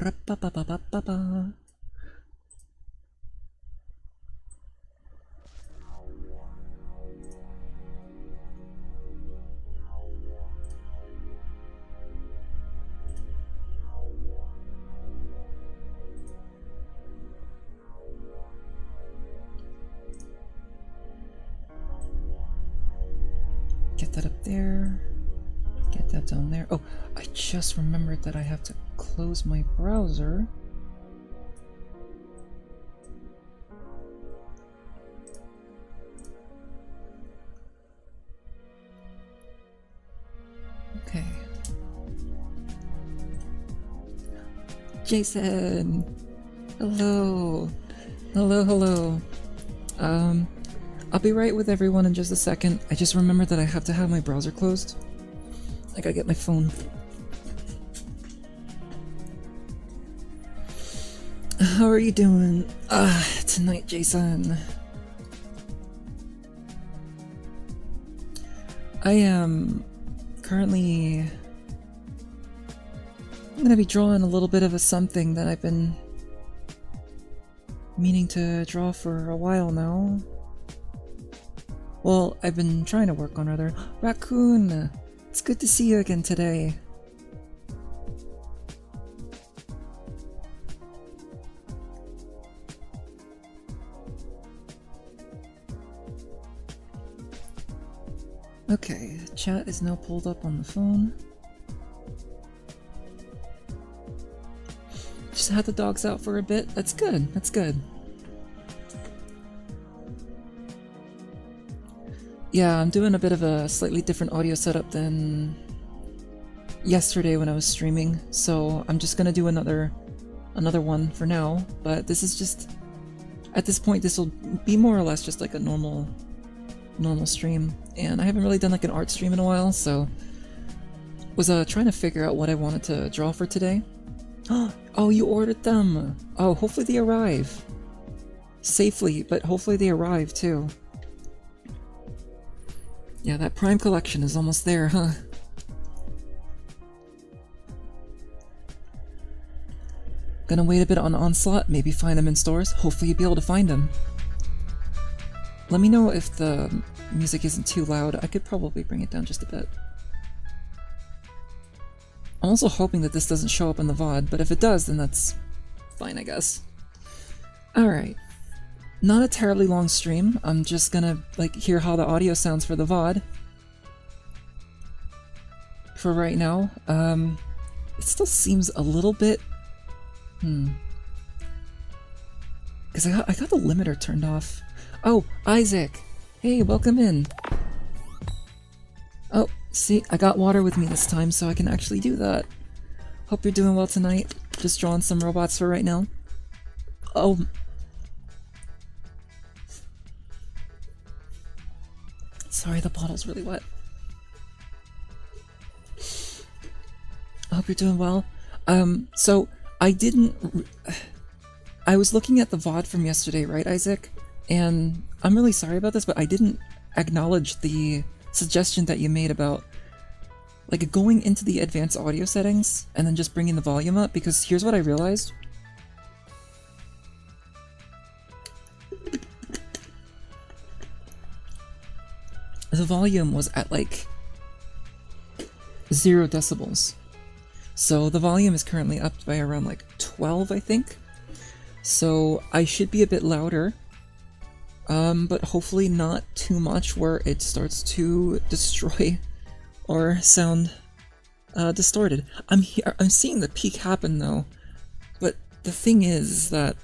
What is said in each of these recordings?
Ba-da-ba-ba-ba-ba-ba. Get that up there. Get that down there. Oh, I just remembered that I have to close my browser. Okay. Jason! Hello! Hello, hello. I'll be right with everyone in just a second. I just remembered that I have to have my browser closed. I gotta get my phone. How are you doing tonight, Jason? I am currently... I'm gonna be drawing a little bit of a something that I've been meaning to draw for a while now. Well, I've been trying to work on rather. Raccoon! It's good to see you again today. Okay, chat is now pulled up on the phone. Just had the dogs out for a bit. That's good, that's good. Yeah, I'm doing a bit of a slightly different audio setup than yesterday when I was streaming, so I'm just gonna do another one for now, but this is just, at this point this will be more or less just like a normal stream, and I haven't really done like an art stream in a while, so was trying to figure out what I wanted to draw for today. Oh, you ordered them! Oh, hopefully they arrive safely, but hopefully they arrive too. Yeah, that Prime collection is almost there, huh? Gonna wait a bit on Onslaught, maybe find them in stores. Hopefully you'll be able to find them. Let me know if the music isn't too loud. I could probably bring it down just a bit. I'm also hoping that this doesn't show up in the VOD, but if it does, then that's fine, I guess. Alright. Not a terribly long stream. I'm just gonna, like, hear how the audio sounds for the VOD. For right now. It still seems a little bit... Because I got the limiter turned off. Oh, Isaac! Hey, welcome in! Oh, see, I got water with me this time, so I can actually do that. Hope you're doing well tonight. Just drawing some robots for right now. Oh... Sorry, the bottle's really wet. I hope you're doing well. So, I was looking at the VOD from yesterday, right, Isaac? And I'm really sorry about this, but I didn't acknowledge the suggestion that you made about like going into the advanced audio settings and then just bringing the volume up, because here's what I realized. The volume was at like 0 decibels. So the volume is currently up by around like 12, I think. So I should be a bit louder, but hopefully not too much where it starts to destroy or sound distorted. I'm seeing the peak happen though, but the thing is that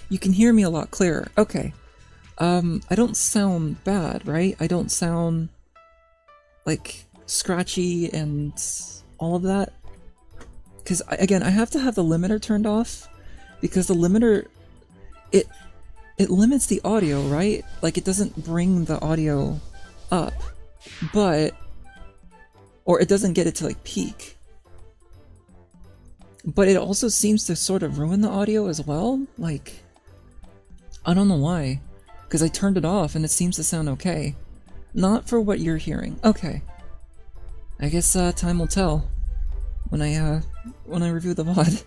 you can hear me a lot clearer. Okay. I don't sound bad, right? I don't sound like scratchy and all of that. Because again, I have to have the limiter turned off, because the limiter, it limits the audio, right? Like it doesn't bring the audio up, or it doesn't get it to like peak. But it also seems to sort of ruin the audio as well. Like, I don't know why. Because I turned it off and it seems to sound okay. Not for what you're hearing. Okay. I guess time will tell when I review the VOD.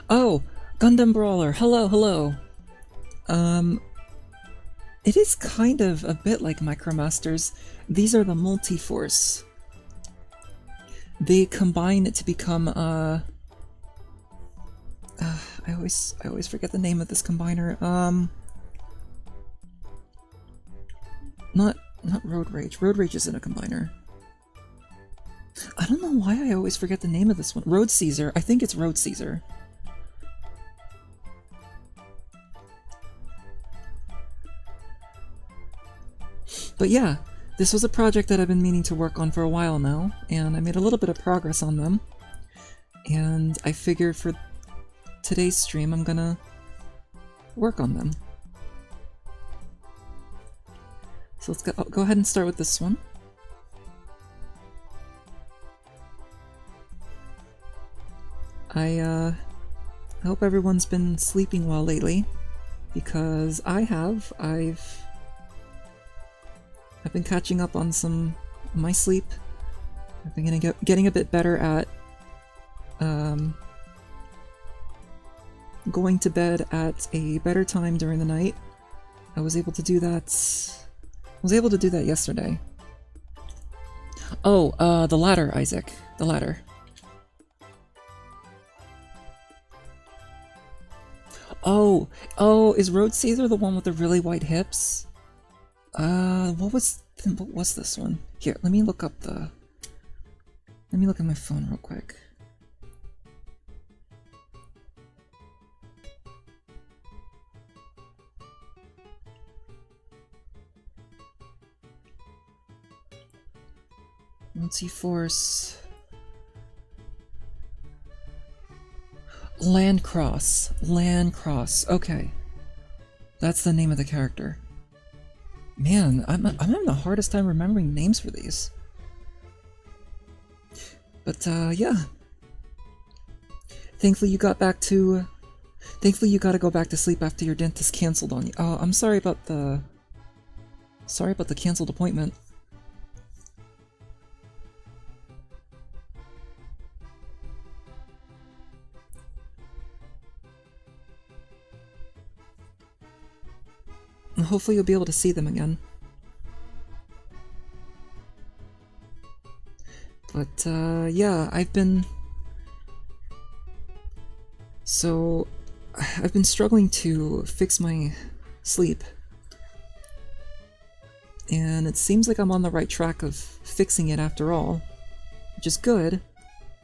Oh, Gundam Brawler. Hello, hello. It is kind of a bit like Micromasters. These are the Multiforce. They combine it to become I always forget the name of this combiner. Not Road Rage. Road Rage isn't a combiner. I don't know why I always forget the name of this one. Road Caesar. I think it's Road Caesar. But yeah, this was a project that I've been meaning to work on for a while now, and I made a little bit of progress on them. And I figured for today's stream I'm gonna work on them. So let's go ahead and start with this one. I hope everyone's been sleeping well lately, because I have. I've been catching up on some of my sleep. I've been getting a bit better at going to bed at a better time during the night. I was able to do that. I was able to do that yesterday. Oh, the ladder, Isaac. The ladder. Oh, is Road Caesar the one with the really white hips? What was this one? Here, let me look at my phone real quick. Multiforce. Landcross. Okay. That's the name of the character. Man, I'm having the hardest time remembering names for these. But, yeah. Thankfully you got to go back to sleep after your dentist canceled on you. Oh, I'm sorry about the canceled appointment. Hopefully you'll be able to see them again. But, yeah, I've been struggling to fix my sleep. And it seems like I'm on the right track of fixing it after all, which is good.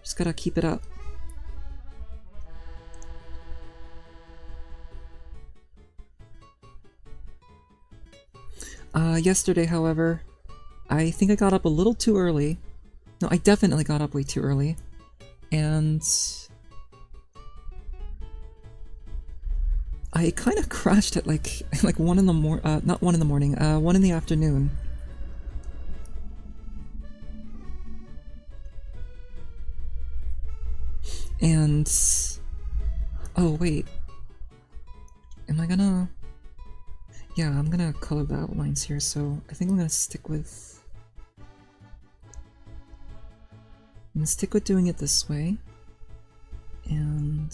Just gotta keep it up. Yesterday, however, I think I got up a little too early. No, I definitely got up way too early. And I kind of crashed at like 1 in the not 1 in the morning, 1 in the afternoon. And oh wait, am I gonna? Yeah, I'm gonna color the outlines here, so I think I'm gonna stick with doing it this way. And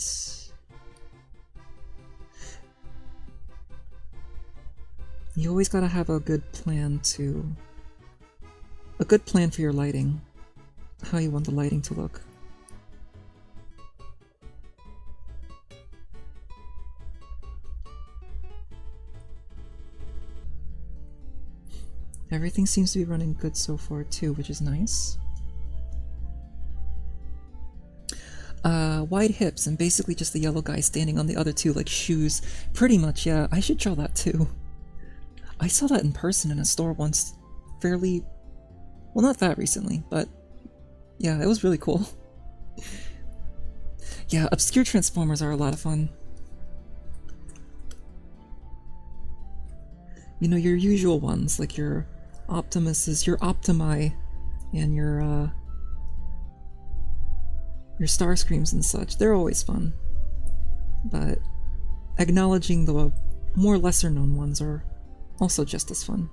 you always gotta have a good plan for your lighting, how you want the lighting to look. Everything seems to be running good so far too, which is nice. Wide hips and basically just the yellow guy standing on the other two like shoes. Pretty much, yeah. I should draw that too. I saw that in person in a store once, fairly... well, not that recently, but yeah, it was really cool. Yeah, obscure transformers are a lot of fun. You know, your usual ones, like your Optimuses, your Optimi, and your Starscreams and such, they're always fun. But acknowledging the more lesser-known ones are also just as fun.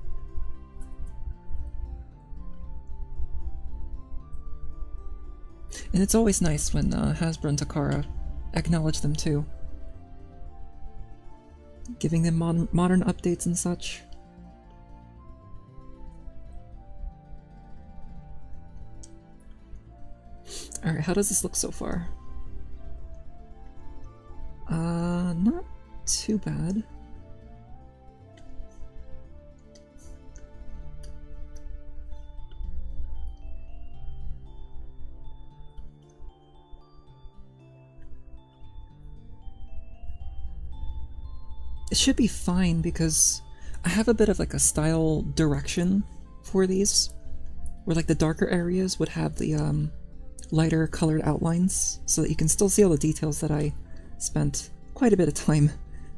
And it's always nice when Hasbro and Takara acknowledge them too. Giving them modern updates and such. Alright, how does this look so far? Not too bad. It should be fine because I have a bit of like a style direction for these, where like the darker areas would have the lighter colored outlines so that you can still see all the details that I spent quite a bit of time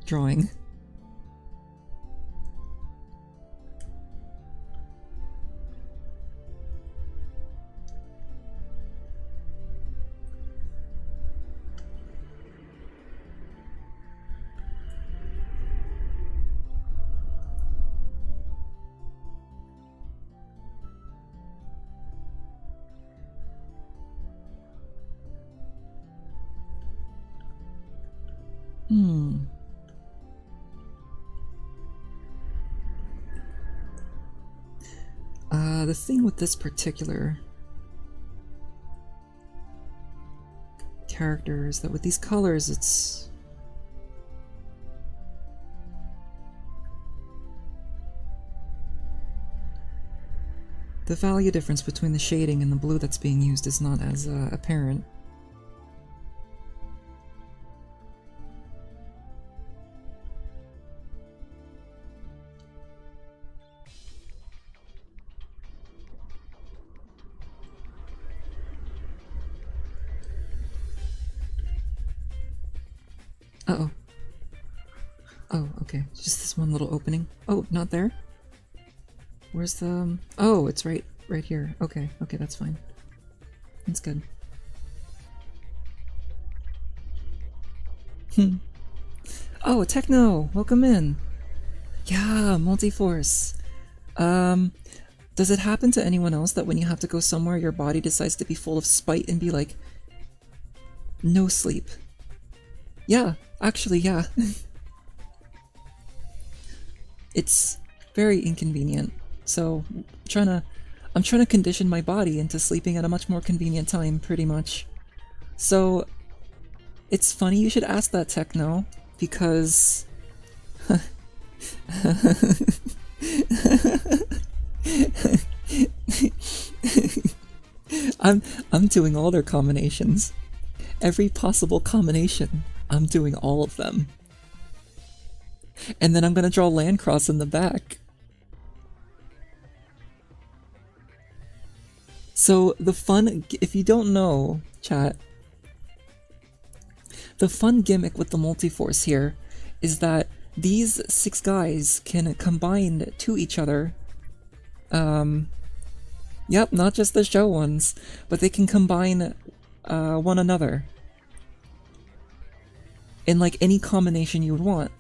drawing. The thing with this particular character is that with these colors, it's... the value difference between the shading and the blue that's being used is not as apparent. Uh-oh. Oh, okay. Just this one little opening. Oh, not there? Where's the... oh, it's right here. Okay, okay, that's fine. That's good. Oh, Techno! Welcome in! Yeah, Multiforce! Does it happen to anyone else that when you have to go somewhere, your body decides to be full of spite and be like, no sleep? Yeah, actually, yeah. It's very inconvenient. So, I'm trying to condition my body into sleeping at a much more convenient time, pretty much. So, it's funny you should ask that, Techno, because... I'm doing all their combinations. Every possible combination, I'm doing all of them. And then I'm gonna draw Landcross in the back. So the fun, if you don't know, chat, the fun gimmick with the Multiforce here is that these 6 guys can combine to each other. Yep, not just the show ones, but they can combine one another in like any combination you would want.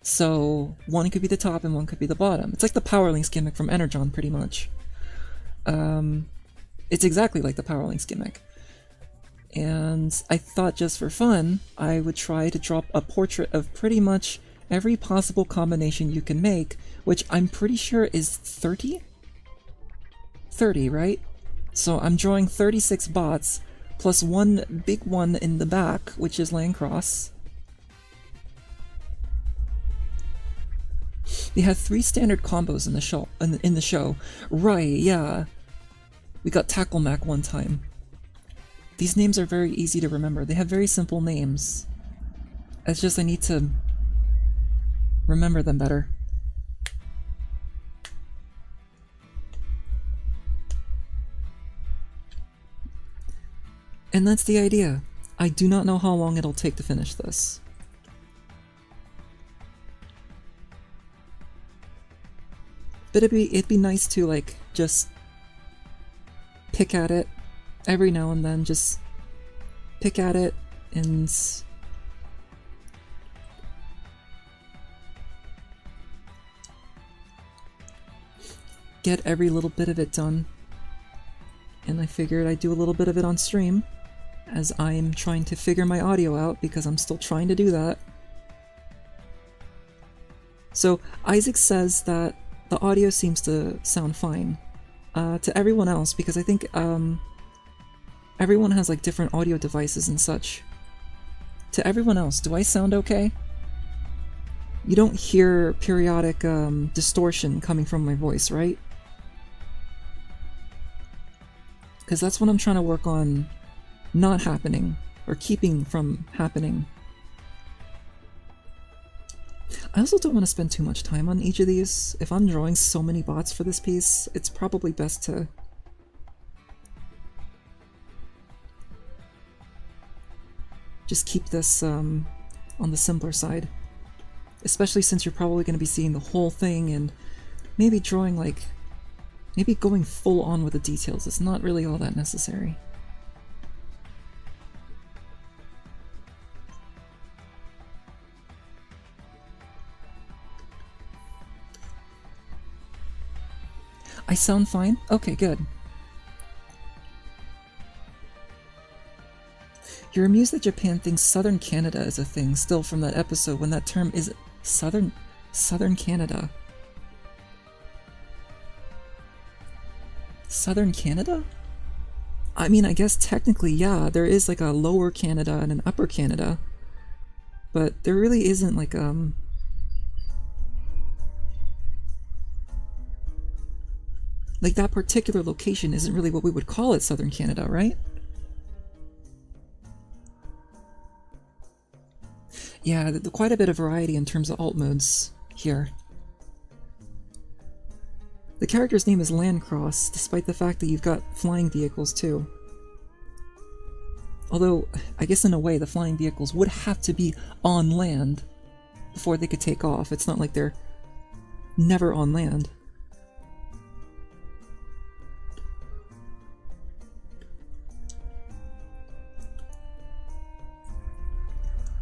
So one could be the top and one could be the bottom. It's like the Power Links gimmick from Energon, pretty much. It's exactly like the Power Links gimmick. And I thought just for fun, I would try to drop a portrait of pretty much every possible combination you can make, which I'm pretty sure is 30? 30, right? So I'm drawing 36 bots, plus one big one in the back, which is Landcross. They had 3 standard combos in the show. Right, yeah. We got Tackle Mac one time. These names are very easy to remember. They have very simple names. It's just I need to remember them better. And that's the idea. I do not know how long it'll take to finish this. But it'd be nice to, like, just pick at it every now and then, just pick at it and get every little bit of it done and I figured I'd do a little bit of it on stream, as I'm trying to figure my audio out because I'm still trying to do that. So Isaac says that the audio seems to sound fine. To everyone else, because I think everyone has like different audio devices and such. To everyone else, do I sound okay? You don't hear periodic distortion coming from my voice, right? Because that's what I'm trying to work on not happening, or keeping from happening. I also don't want to spend too much time on each of these. If I'm drawing so many bots for this piece, it's probably best to just keep this on the simpler side. Especially since you're probably going to be seeing the whole thing, and maybe drawing like... maybe going full on with the details is not really all that necessary. I sound fine? Okay, good. You're amused that Japan thinks Southern Canada is a thing still from that episode when that term is Southern Canada. Southern Canada? I mean, I guess technically, yeah, there is like a lower Canada and an upper Canada. But there really isn't like like that particular location isn't really what we would call it Southern Canada, right? Yeah, quite a bit of variety in terms of alt modes here. The character's name is Landcross, despite the fact that you've got flying vehicles too. Although, I guess in a way the flying vehicles would have to be on land before they could take off. It's not like they're never on land.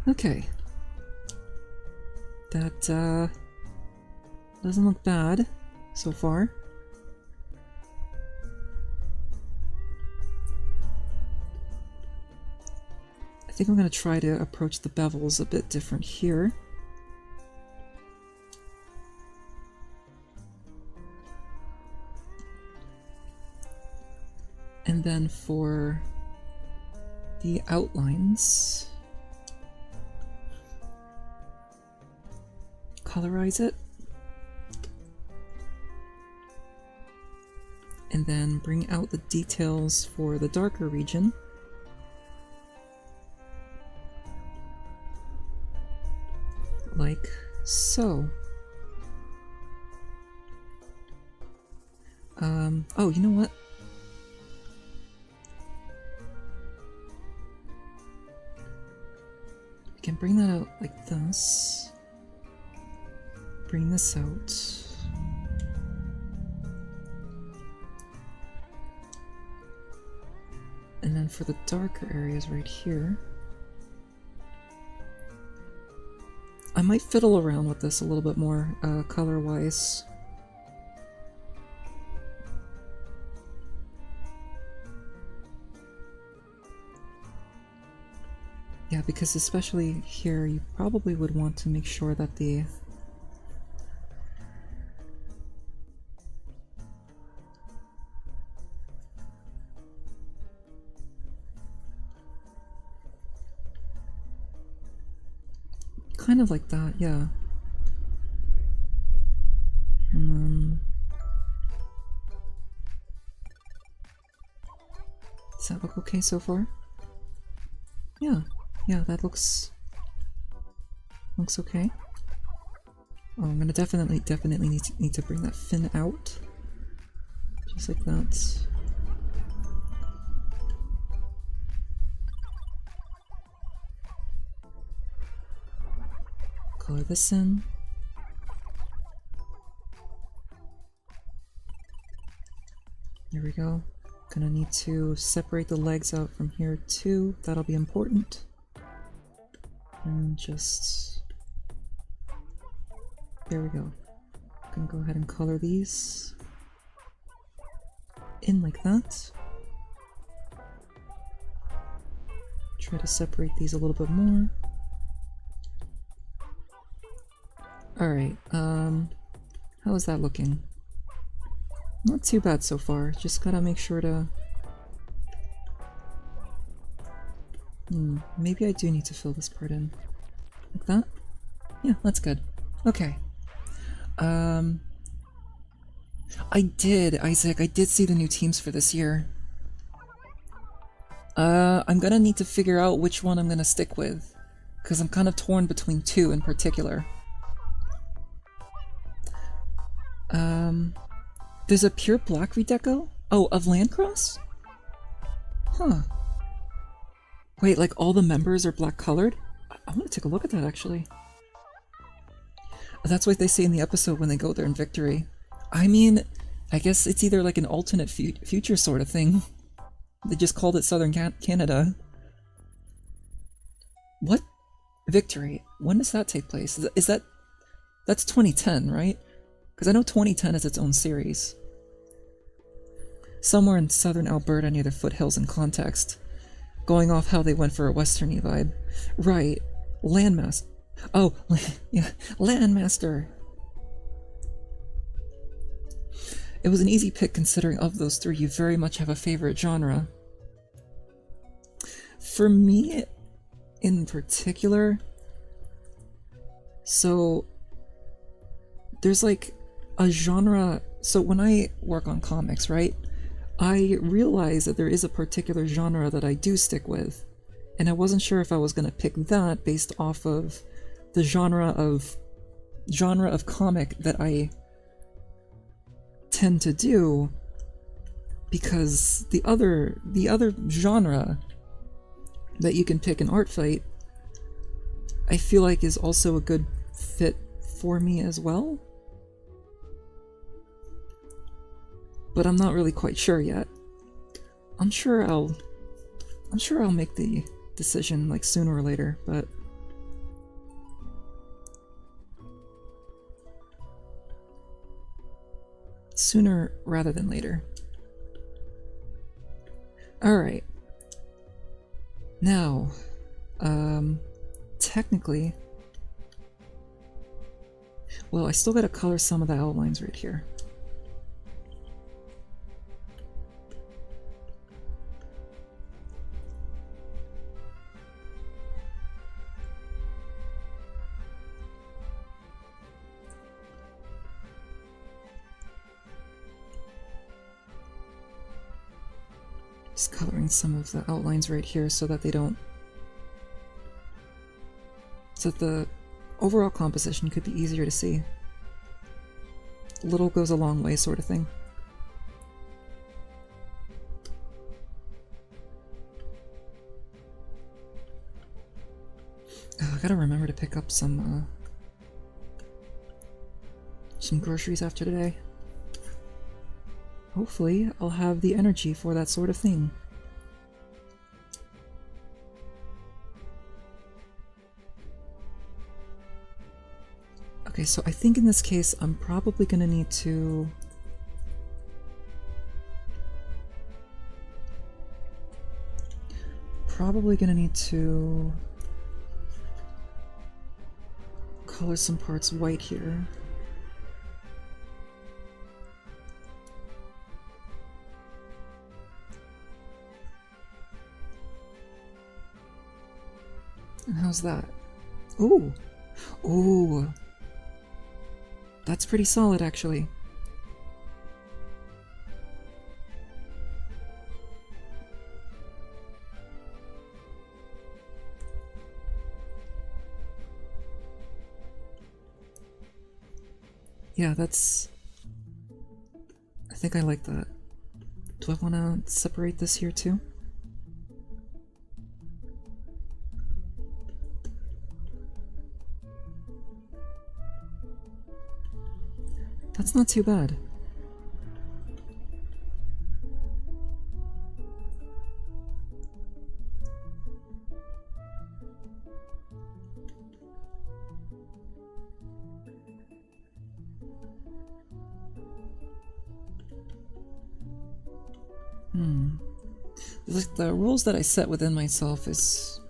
Okay. That, doesn't look bad so far. I think I'm going to try to approach the bevels a bit different here. And then for the outlines, colorize it, and then bring out the details for the darker region. Like so. Oh, you know what? I can bring that out like this. Bring this out. And then for the darker areas right here, I might fiddle around with this a little bit more, color-wise. Yeah, because especially here, you probably would want to make sure that the kind of like that, yeah. And then... does that look okay so far? Yeah, yeah, that looks okay. Oh, I'm gonna definitely need to bring that fin out. Just like that. Color this in. There we go. Gonna need to separate the legs out from here too. That'll be important. And just... there we go. Gonna go ahead and color these in like that. Try to separate these a little bit more. Alright, how is that looking? Not too bad so far, just gotta make sure to... maybe I do need to fill this part in. Like that? Yeah, that's good. Okay. I did, Isaac, I did see the new teams for this year. I'm gonna need to figure out which one I'm gonna stick with, because I'm kind of torn between two in particular. There's a pure black redeco? Oh, of Landcross? Huh. Wait, like all the members are black colored? I want to take a look at that actually. That's what they say in the episode when they go there in Victory. I mean, I guess it's either like an alternate future sort of thing. They just called it Southern Canada. What? Victory? When does that take place? Is that... That's 2010, right? Because I know 2010 is its own series. Somewhere in southern Alberta near the foothills in context. Going off how they went for a westerny vibe. Right. Landmaster. Oh, yeah. Landmaster. It was an easy pick considering of those three you very much have a favorite genre. For me, in particular, so there's like a genre, so when I work on comics, right, I realize that there is a particular genre that I do stick with, and I wasn't sure if I was going to pick that based off of the genre of comic that I tend to do, because the other genre that you can pick in Art Fight, I feel like is also a good fit for me as well. But I'm not really quite sure yet. I'm sure I'll make the decision like sooner or later, but sooner rather than later. Alright. Now, technically, well, I still gotta color some of the outlines right here. Just coloring some of the outlines right here so that they don't... so that the overall composition could be easier to see. Little goes a long way sort of thing. Oh, I gotta remember to pick up some groceries after today. Hopefully, I'll have the energy for that sort of thing. Okay, so I think in this case, I'm probably gonna need to... color some parts white here. And how's that? Ooh! Ooh! That's pretty solid, actually. Yeah, that's... I think I like that. Do I want to separate this here too? That's not too bad. the rules that I set within myself is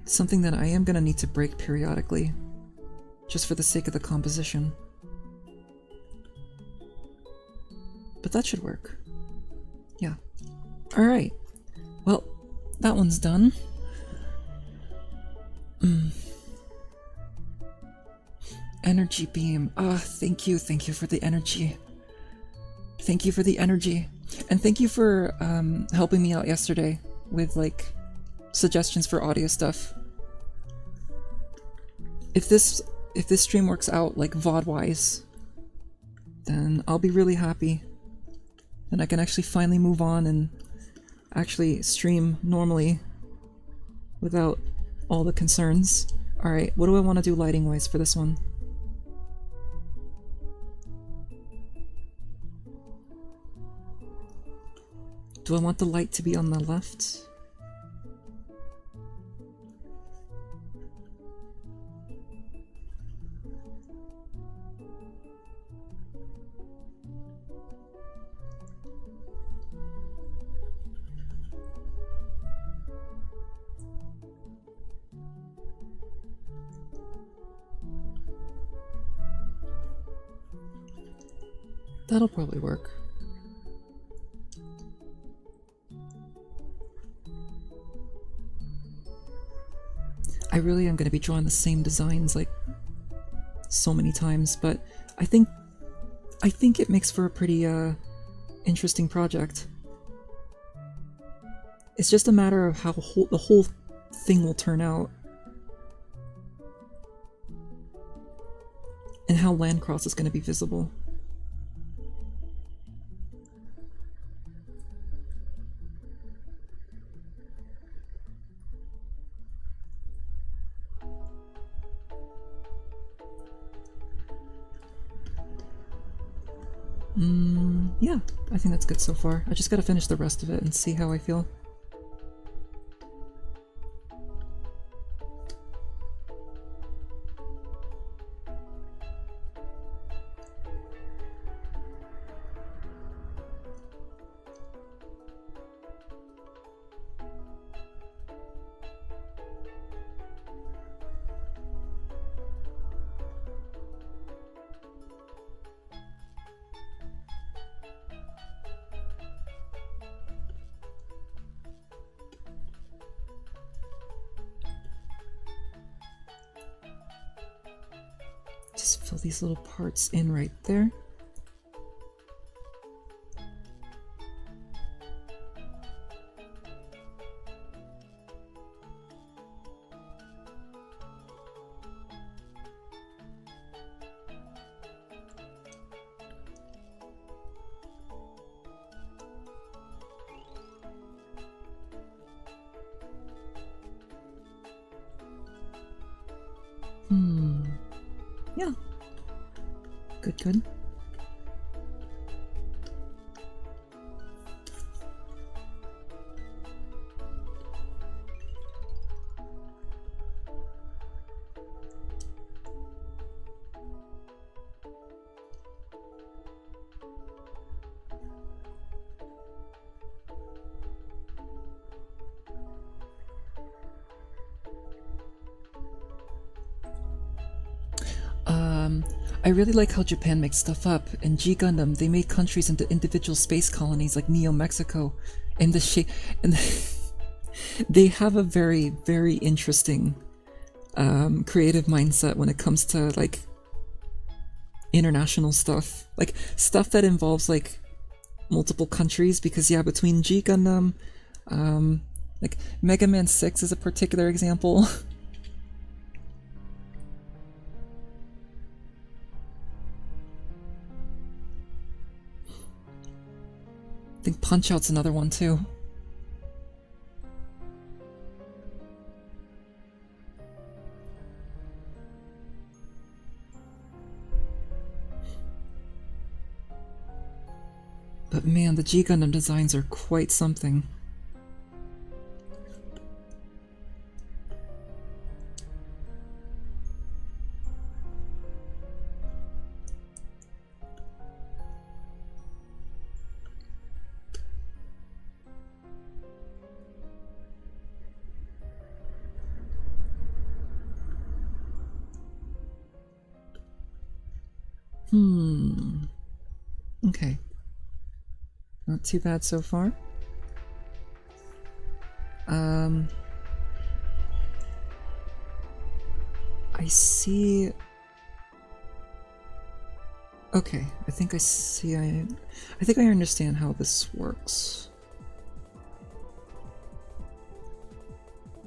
something that I am gonna need to break periodically, just for the sake of the composition. But that should work. Yeah. Alright. Well, that one's done. Energy beam. Ah, thank you for the energy. Thank you for the energy. And thank you for helping me out yesterday with, like, suggestions for audio stuff. If this stream works out, like, VOD-wise, then I'll be really happy. Then I can actually finally move on and actually stream normally without all the concerns. Alright, what do I want to do lighting-wise for this one? Do I want the light to be on the left? That'll probably work. I really am going to be drawing the same designs like so many times, but I think it makes for a pretty interesting project. It's just a matter of how the whole thing will turn out and how Landcross is going to be visible. Yeah, I think that's good so far. I just gotta finish the rest of it and see how I feel. Just fill these little parts in right there. Yeah. Good. I really like how Japan makes stuff up. In G Gundam, they made countries into individual space colonies like Neo Mexico, and they have a very, very interesting creative mindset when it comes to like international stuff, like stuff that involves like multiple countries. Because yeah, between G Gundam, like Mega Man 6 is a particular example. I think Punch-Out's another one too. But man, the G Gundam designs are quite something. Okay. Not too bad so far. I see... Okay, I think I see... I think I understand how this works.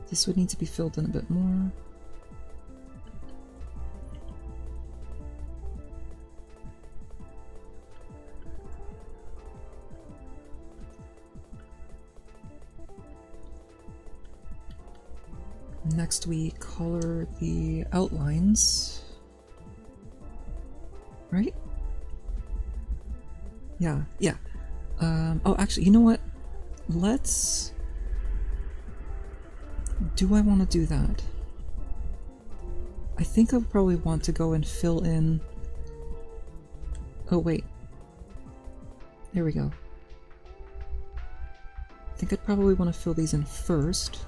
This would need to be filled in a bit more. Next we color the outlines. Right? Yeah. Oh, actually, you know what? Let's... Do I want to do that? I think I'll probably want to go and fill in... Oh, wait. There we go. I think I'd probably want to fill these in first.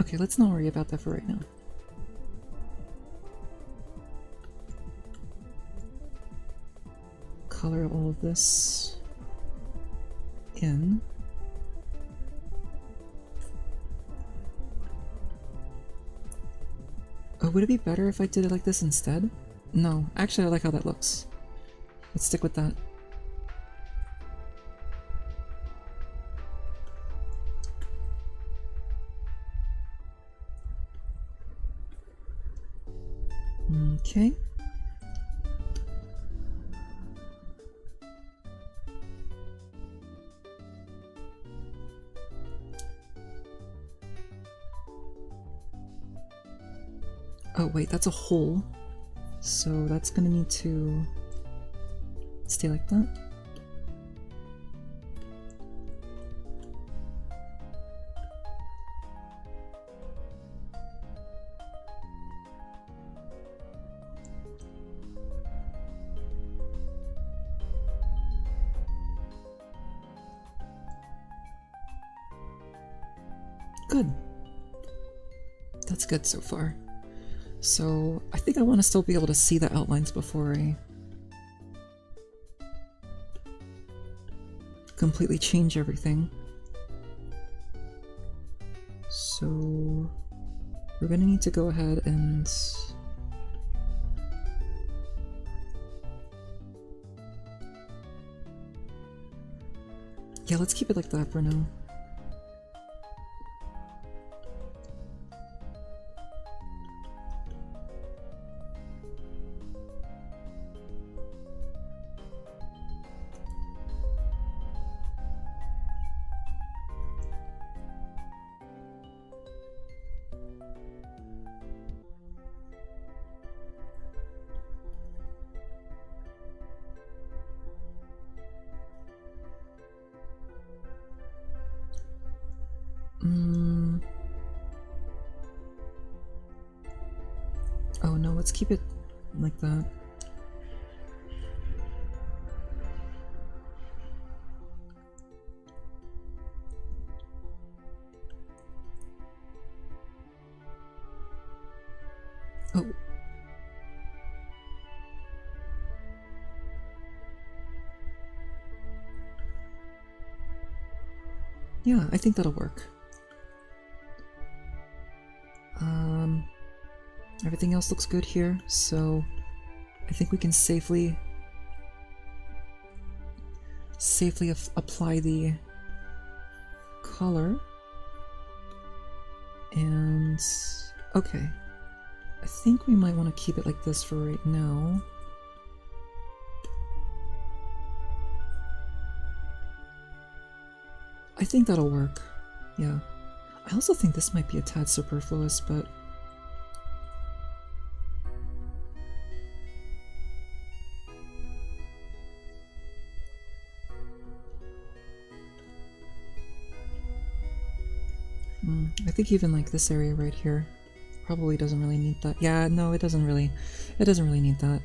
Okay, let's not worry about that for right now. Color all of this in. Oh, would it be better if I did it like this instead? No, actually I like how that looks. Let's stick with that. Okay. Oh wait, that's a hole. So that's gonna need to stay like that. Good. That's good so far. So I think I want to still be able to see the outlines before I completely change everything. So we're gonna need to go ahead and yeah, let's keep it like that for now. Oh no, let's keep it like that. Oh. Yeah, I think that'll work. Everything else looks good here, so I think we can safely apply the color. And okay, I think we might want to keep it like this for right now. I think that'll work. Yeah. I also think this might be a tad superfluous, but I think even like this area right here probably doesn't really need that. Yeah, no, it doesn't really need that.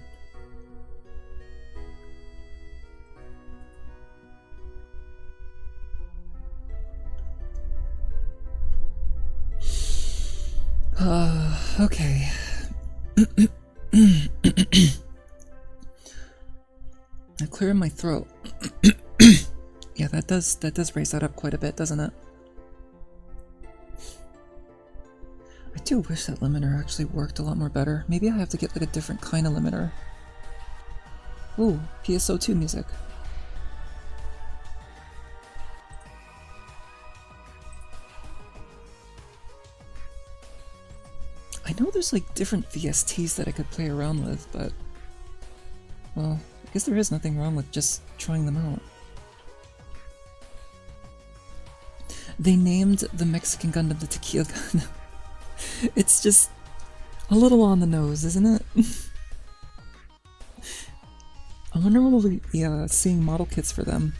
Okay. I'm clearing my throat. Yeah, that does raise that up quite a bit, doesn't it? I do wish that limiter actually worked a lot more better. Maybe I have to get like a different kind of limiter. Ooh, PSO2 music. I know there's like different VSTs that I could play around with, but... well, I guess there is nothing wrong with just trying them out. They named the Mexican Gundam the Tequila Gundam. It's just a little on the nose, isn't it? I wonder when we'll be seeing model kits for them.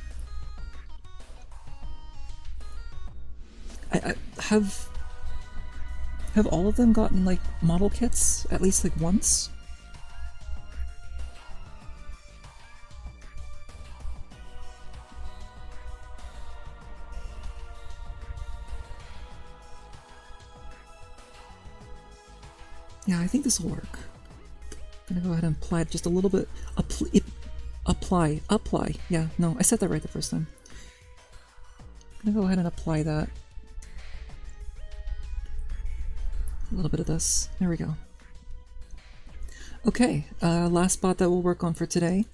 I have all of them gotten like model kits at least like once? Yeah, I think this will work. I'm gonna go ahead and apply it just a little bit. Apply. Yeah, no, I said that right the first time. I'm gonna go ahead and apply that. A little bit of this. There we go. Okay, last spot that we'll work on for today.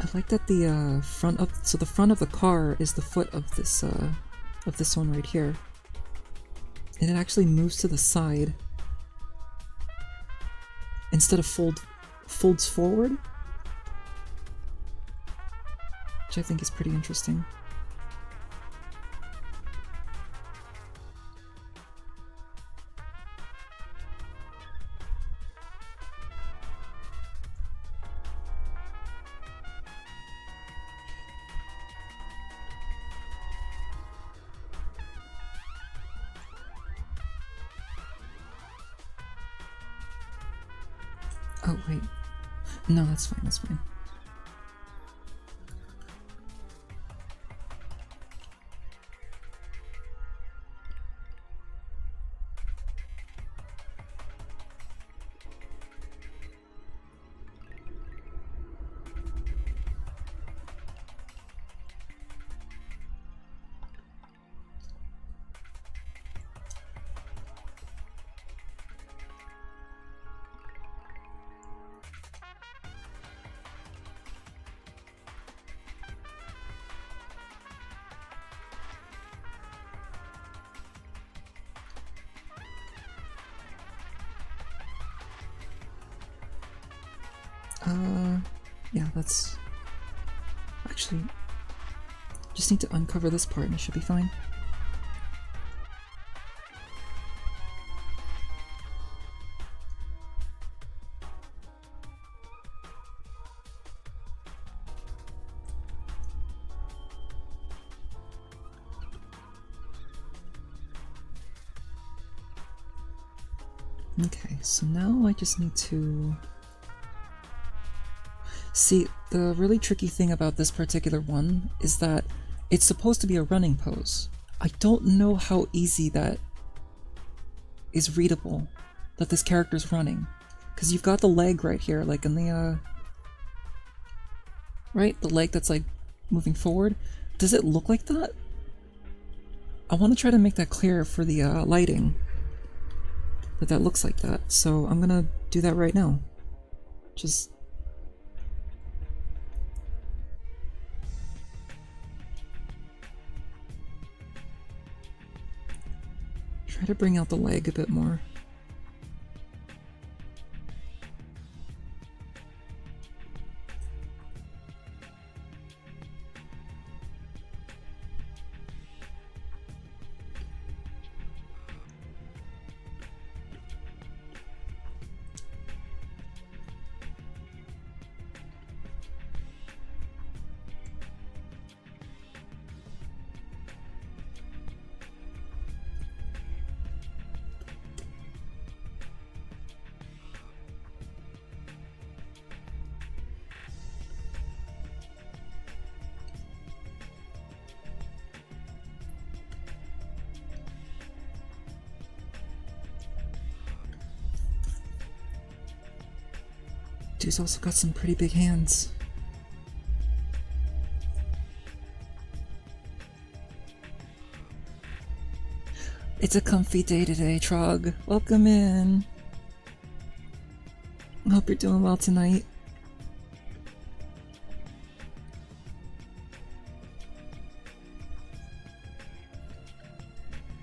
I like that the front of the car is the foot of this one right here, and it actually moves to the side instead of folds forward, which I think is pretty interesting. Oh, wait. No, that's fine, that's fine. Yeah, that's... actually... just need to uncover this part and it should be fine. Okay, so now I just need to... see, the really tricky thing about this particular one is that it's supposed to be a running pose. I don't know how easy that is readable, that this character's running. Because you've got the leg right here, like in the, right? The leg that's like moving forward. Does it look like that? I want to try to make that clear for the lighting. That looks like that. So I'm gonna do that right now. Just... Try to bring out the leg a bit more. Dude's also got some pretty big hands. It's a comfy day today, Trog. Welcome in. I hope you're doing well tonight.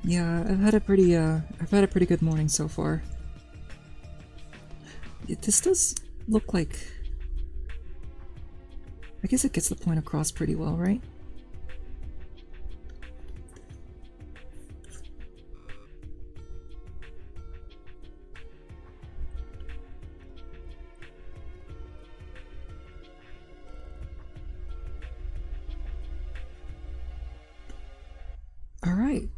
Yeah, I've had a pretty good morning so far. This does look like, I guess it gets the point across pretty well, right? All right,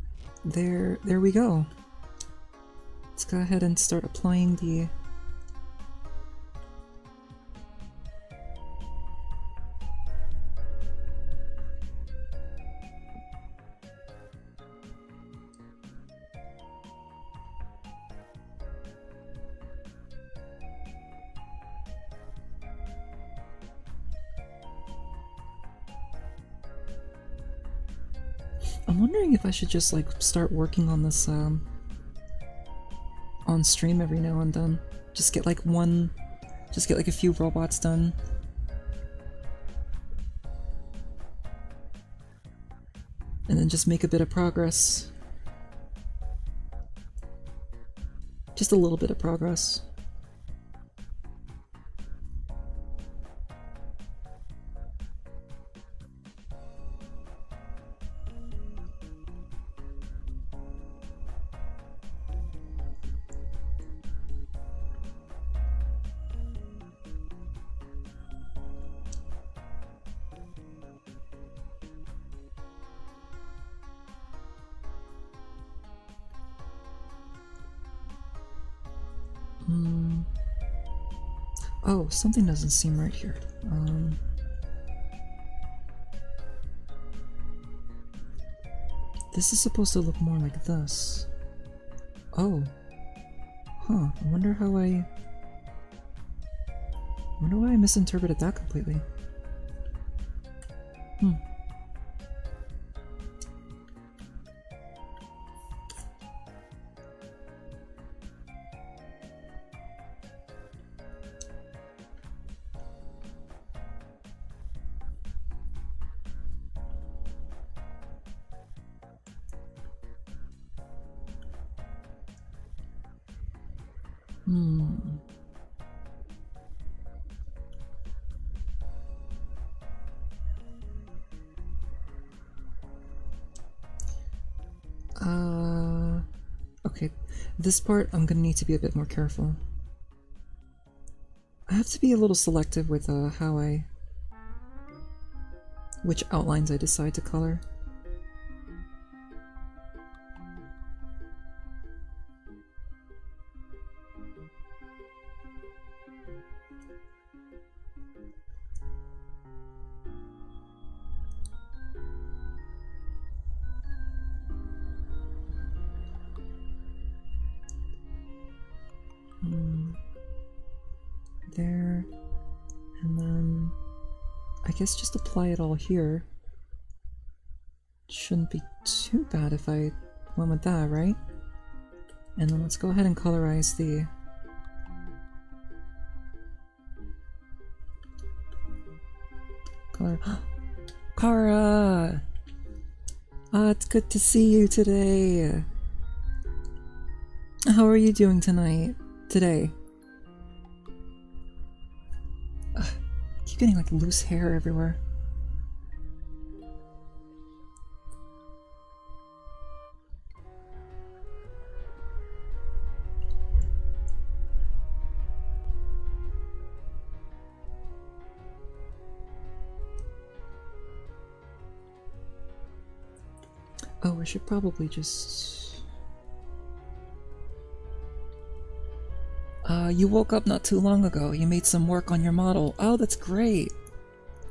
there we go. Let's go ahead and start applying the I'm wondering if I should just like start working on this on stream every now and then. Just get like a few robots done. And then just make a bit of progress. Just a little bit of progress. Oh, something doesn't seem right here. This is supposed to look more like this. Oh. Huh, I wonder why I misinterpreted that completely. Okay, this part I'm gonna need to be a bit more careful. I have to be a little selective with which outlines I decide to color. There, and then I guess just apply it all here. Shouldn't be too bad if I went with that, right? And then let's go ahead and colorize the color. Kara! Ah, it's good to see you today. How are you doing today? Keep getting like loose hair everywhere. Oh, I should probably just... you woke up not too long ago. You made some work on your model. Oh, that's great.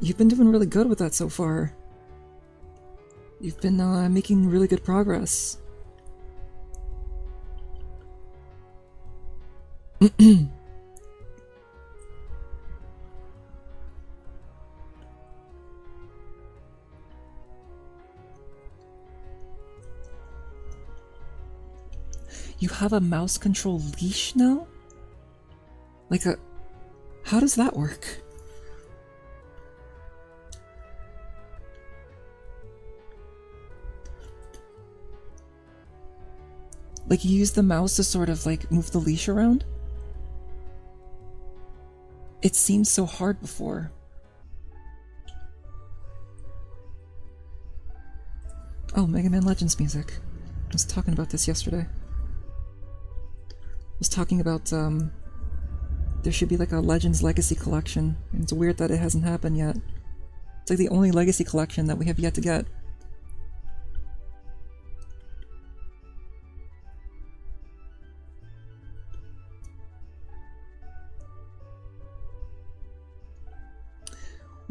You've been doing really good with that so far. You've been making really good progress. You have a mouse control leash now? Like a... How does that work? Like you use the mouse to sort of like move the leash around? It seemed so hard before. Oh, Mega Man Legends music. I was talking about this yesterday. I was talking about, there should be like a Legends Legacy collection, and it's weird that it hasn't happened yet. It's like the only Legacy collection that we have yet to get.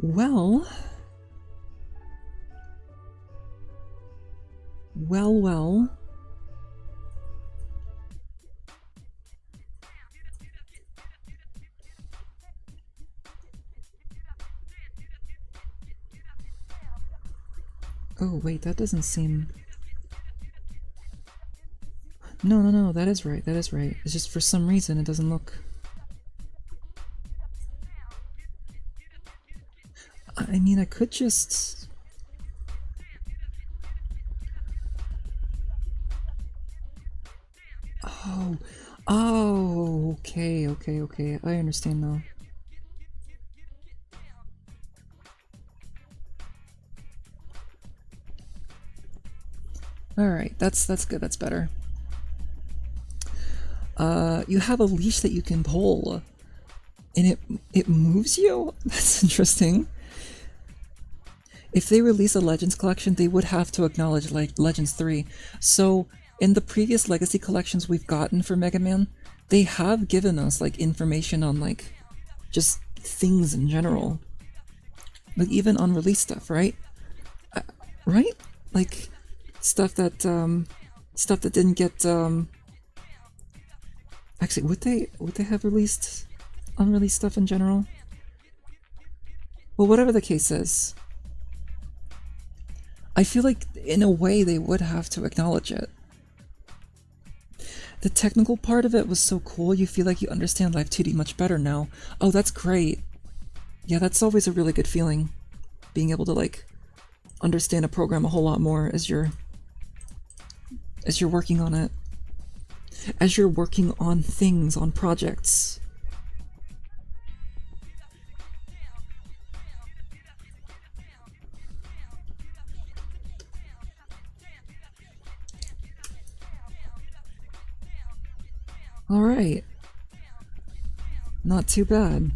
Well... Well... Oh, wait, that doesn't seem... No, that is right, that is right. It's just for some reason it doesn't look... I mean, I could just... Oh, okay, I understand now. Alright, that's good, that's better. You have a leash that you can pull, and it moves you? That's interesting. If they release a Legends collection, they would have to acknowledge like Legends 3. So, in the previous Legacy collections we've gotten for Mega Man, they have given us like information on like just things in general. Like even unreleased stuff, right? Right? Like stuff that didn't get actually would they have released unreleased stuff in general? Well, whatever the case is, I feel like in a way they would have to acknowledge it. The technical part of it was so cool, you feel like you understand Live 2D much better now. Oh, that's great. Yeah, that's always a really good feeling. Being able to like understand a program a whole lot more as you're working on it. As you're working on things, on projects. Alright. Not too bad.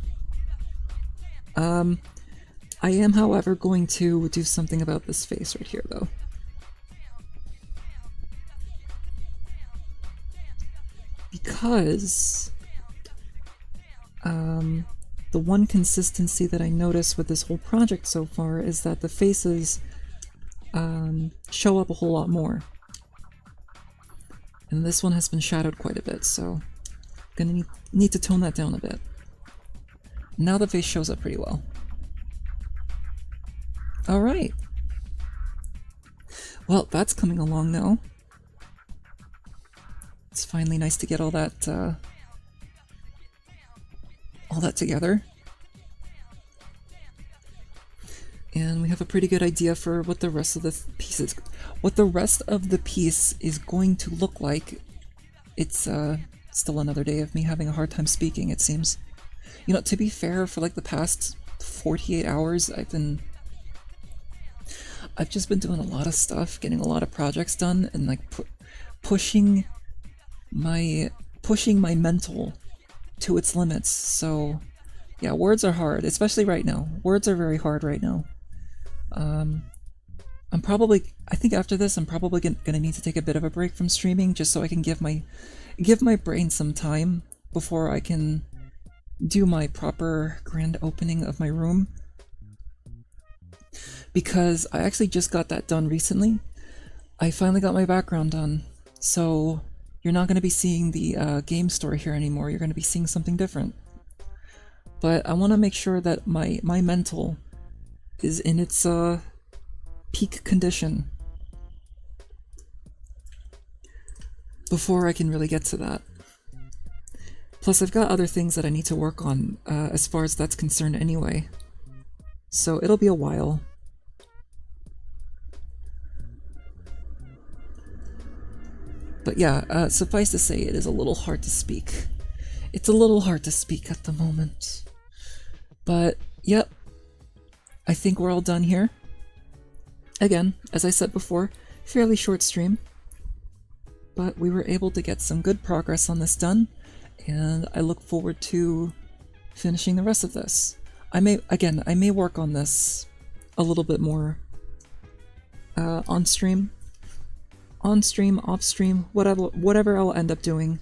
I am, however, going to do something about this face right here, though. Because the one consistency that I notice with this whole project so far is that the faces show up a whole lot more. And this one has been shadowed quite a bit, so I'm gonna need to tone that down a bit. Now the face shows up pretty well. Alright. Well, that's coming along now. It's finally nice to get all that together. And we have a pretty good idea for what the rest of the piece is going to look like It's still another day of me having a hard time speaking, it seems. You know, to be fair, for like the past 48 hours, I've just been doing a lot of stuff, getting a lot of projects done, and like pushing my mental to its limits. So yeah, words are hard, especially right now. Words are very hard right now. I think after this, I'm probably gonna need to take a bit of a break from streaming, just so I can give my brain some time before I can do my proper grand opening of my room. Because I actually just got that done recently. I finally got my background done, so you're not going to be seeing the game store here anymore. You're going to be seeing something different. But I want to make sure that my mental is in its peak condition before I can really get to that. Plus, I've got other things that I need to work on as far as that's concerned anyway. So it'll be a while. But yeah, suffice to say, it is a little hard to speak. It's a little hard to speak at the moment. But, yep. I think we're all done here. Again, as I said before, fairly short stream. But we were able to get some good progress on this done, and I look forward to finishing the rest of this. I may work on this a little bit more on stream. On stream, off stream, whatever I'll end up doing.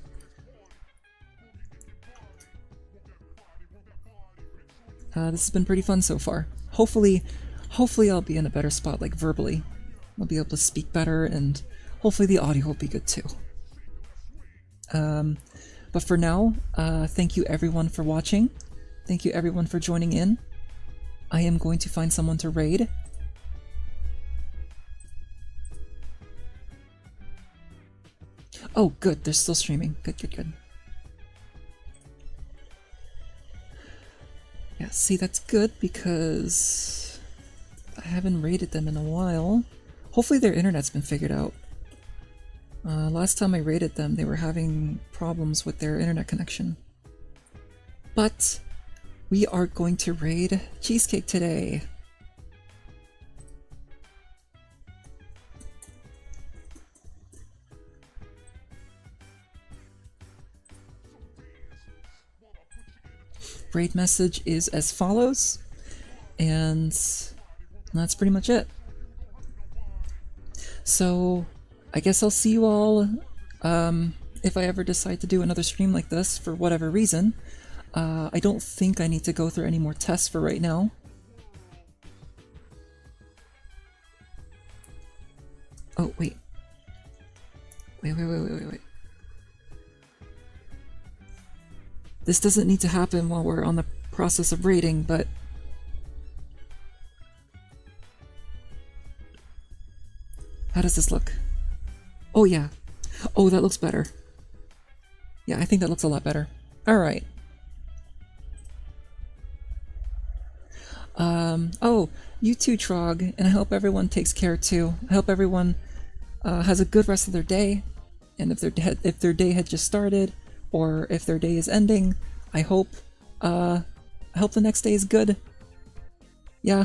This has been pretty fun so far. Hopefully I'll be in a better spot, like verbally. I'll be able to speak better, and hopefully the audio will be good too. But for now, thank you everyone for watching. Thank you everyone for joining in. I am going to find someone to raid. Oh, good, they're still streaming. Good. Yeah, see, that's good because I haven't raided them in a while. Hopefully their internet's been figured out. Last time I raided them, they were having problems with their internet connection. But we are going to raid Cheesecake today. Raid message is as follows, and that's pretty much it. So I guess I'll see you all if I ever decide to do another stream like this for whatever reason. I don't think I need to go through any more tests for right now. Oh, wait. Wait. This doesn't need to happen while we're on the process of raiding, but... How does this look? Oh yeah. Oh, that looks better. Yeah, I think that looks a lot better. Alright. Oh, you too, Trog, and I hope everyone takes care too. I hope everyone has a good rest of their day, and if their day had just started, or if their day is ending, I hope the next day is good. Yeah.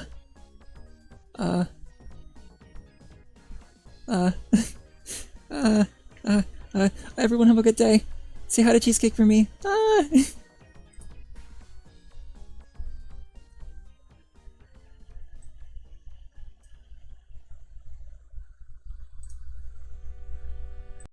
Everyone have a good day. Say hi to Cheesecake for me.